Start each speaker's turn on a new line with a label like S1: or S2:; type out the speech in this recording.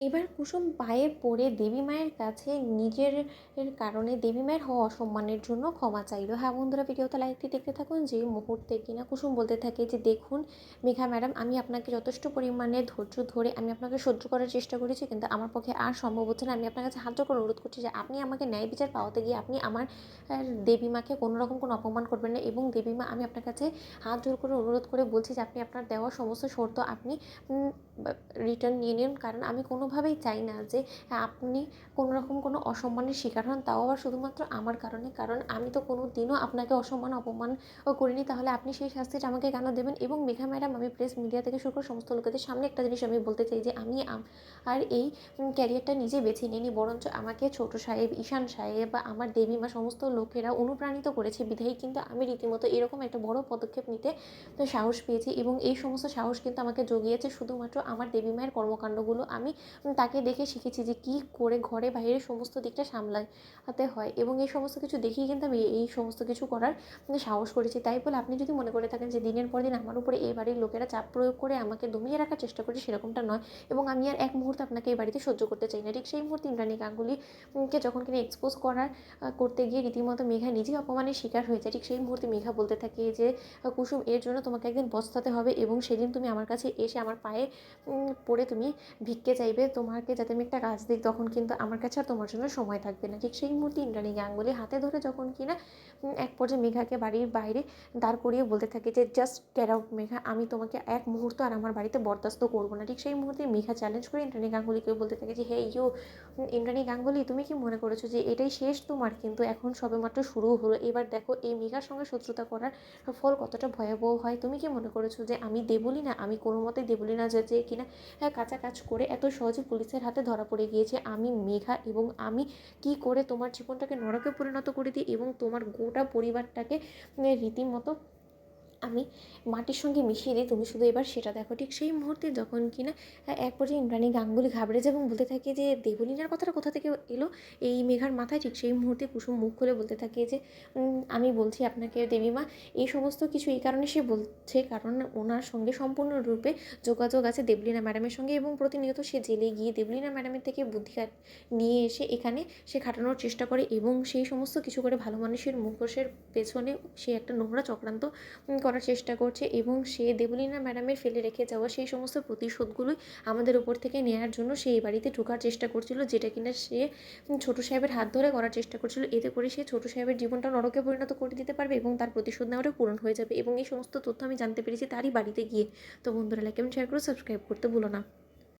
S1: এবার কুসুম পায়ে পড়ে দেবী মায়ের কাছে নিজের কারণে দেবী মায়ের হওয়া অসম্মানের জন্য ক্ষমা চাইলো। হ্যাঁ বন্ধুরা, ভিডিওতে লাইকটি দেখতে থাকুন। যে মুহূর্তে কিনা কুসুম বলতে থাকে যে, দেখুন মেঘা ম্যাডাম, আমি আপনাকে যথেষ্ট পরিমাণে ধৈর্য ধরে আমি আপনাকে সহ্য করার চেষ্টা করেছি, কিন্তু আমার পক্ষে আর সম্ভব হচ্ছে না। আমি আপনার কাছে হাত জোর করে অনুরোধ করছি যে আপনি আমাকে ন্যায় বিচার পাওয়াতে গিয়ে আপনি আমার দেবী মাকে কোনো রকম কোনো অপমান করবেন না। এবং দেবী মা, আমি আপনার কাছে হাত জোর করে অনুরোধ করে বলছি যে আপনি আপনার দেওয়া সমস্ত শর্ত আপনি রিটার্ন নিয়ে নিন, কারণ আমি কোনোভাবেই চাই না যে আপনি কোনো রকম কোনো অসম্মানের শিকার হন, তাও আবার শুধুমাত্র আমার কারণে। কারণ আমি তো কোনো দিনও আপনাকে অসম্মান অপমান করিনি, তাহলে আপনি সেই শাস্তিটা আমাকে কেন দেবেন? এবং মেঘা ম্যাডাম, আমি প্রেস মিডিয়া থেকে শুরু করে সমস্ত লোকেদের সামনে একটা জিনিস আমি বলতে চাই যে আমি আর এই ক্যারিয়ারটা নিজে বেছে নিইনি, বরঞ্চ আমাকে ছোট সাহেব, ঈশান সাহেব বা আমার দেবীমা সমস্ত লোকেরা অনুপ্রাণিত করেছে বিধায়ী কিন্তু আমি রীতিমতো এরকম একটা বড় পদক্ষেপ নিতে সাহস পেয়েছি। এবং এই সমস্ত সাহস কিন্তু আমাকে জুগিয়েছে শুধুমাত্র আমার দেবী মায়ের কর্মকাণ্ডগুলো। আমি তাকে দেখে শিখেছি যে কী করে ঘরে বাইরে সমস্ত দিকটা সামলাতে হয়, এবং এই সমস্ত কিছু দেখেই কিন্তু আমি এই সমস্ত কিছু করার সাহস করেছি। তাই বলে আপনি যদি মনে করে থাকেন যে দিনের পর দিন আমার উপরে এই বাড়ির লোকেরা চাপ প্রয়োগ করে আমাকে দমিয়ে রাখার চেষ্টা করছে, সেরকমটা নয়। এবং আমি আর এক মুহূর্তে আপনাকে এই বাড়িতে সহ্য করতে চাই না। ঠিক সেই মুহূর্তে ইন্দ্রাণী গাঙ্গুলি কে যখন কিনা এক্সপোজ করতে গিয়ে রীতিমতো মেঘা নিজেই অপমানের শিকার হয়ে যায়, ঠিক সেই মুহূর্তে মেঘা বলতে থাকে যে, কুসুম, এর জন্য তোমাকে একদিন পস্তাতে হবে, এবং সেদিন তুমি আমার কাছে এসে আমার পায়ে পড়ে তুমি ভিক্ষে চাইবে তোমাকে যাতে আমি একটা কাজ দিই, তখন কিন্তু আমার কাছে আর তোমার জন্য সময় থাকবে না। ঠিক সেই মুহূর্তে ইন্দ্রাণী গাঙ্গুলি হাতে ধরে যখন কিনা এক পর্যায়ে মেঘাকে বাড়ির বাইরে দাঁড় করিয়ে বলতে থাকে যে, জাস্ট গেট আউট মেঘা, আমি তোমাকে এক মুহূর্ত আর আমার বাড়িতে বরদাস্ত করবো না। ঠিক সেই মুহূর্তে মেঘা চ্যালেঞ্জ করে ইন্দ্রাণী গাঙ্গুলিকে বলতে থাকে যে, হে ইউ ইন্দ্রাণী গাঙ্গুলি, তুমি কি মনে করেছো যে এটাই শেষ তোমার? কিন্তু এখন সবেমাত্র শুরু হলো। এবার দেখো এই মেঘার সঙ্গে শত্রুতা করার ফল কতটা ভয়াবহ হয়। তুমি কি মনে করেছো যে আমি দেবলী না? আমি কোনো মতেই দেবলী না যে কিনা কাঁচা কাজ করে এত সহজে পুলিশের হাতে ধরা পড়ে গিয়েছে। আমি মেঘা, এবং আমি কি করে তোমার জীবনটাকে নরকে পরিণত করে দিই এবং তোমার গোটা পরিবারটাকে রীতিমতো আমি মাটির সঙ্গে মিশিয়ে দিই, তুমি শুধু এবার সেটা দেখো। ঠিক সেই মুহূর্তে যখন কিনা এক পর্যায়ে ইন্দ্রাণী গাঙ্গুলি ঘাবড়ে যায় এবং বলতে থাকে যে, দেবলীনার কথাটা কোথা থেকে এলো এই মেঘার মাথায়? ঠিক সেই মুহূর্তে কুসুম মুখ খুলে বলতে থাকে যে, আমি বলছি আপনাকে দেবীমা, এই সমস্ত কিছু এই কারণে সে বলছে কারণ ওনার সঙ্গে সম্পূর্ণরূপে যোগাযোগ আছে দেবলীনা ম্যাডামের সঙ্গে, এবং প্রতিনিয়ত সে জেলে গিয়ে দেবলীনা ম্যাডামের থেকে বুদ্ধি নিয়ে এসে এখানে সে খাটানোর চেষ্টা করে, এবং সেই সমস্ত কিছু করে ভালো মানুষের মুখোশের পেছনে সে একটা নোংরা চক্রান্ত করার চেষ্টা করছে, এবং সে দেবলীনা ম্যাডামের ফেলে রেখে যাওয়া সেই সমস্ত প্রতিশোধগুলোই আমাদের উপর থেকে নেওয়ার জন্য সে এই বাড়িতে ঢোকার চেষ্টা করছিল, যেটা কিনা সে ছোটো সাহেবের হাত ধরে করার চেষ্টা করছিল। এতে করে সে ছোটো সাহেবের জীবনটা নরকে পরিণত করে দিতে পারবে এবং তার প্রতিশোধ নেওয়াটা পূরণ হয়ে যাবে। এবং এই সমস্ত তথ্য আমি জানতে পেরেছি তারই বাড়িতে গিয়ে। তো বন্ধুরা, লাইক এবং শেয়ার করে সাবস্ক্রাইব করতে ভুলো না।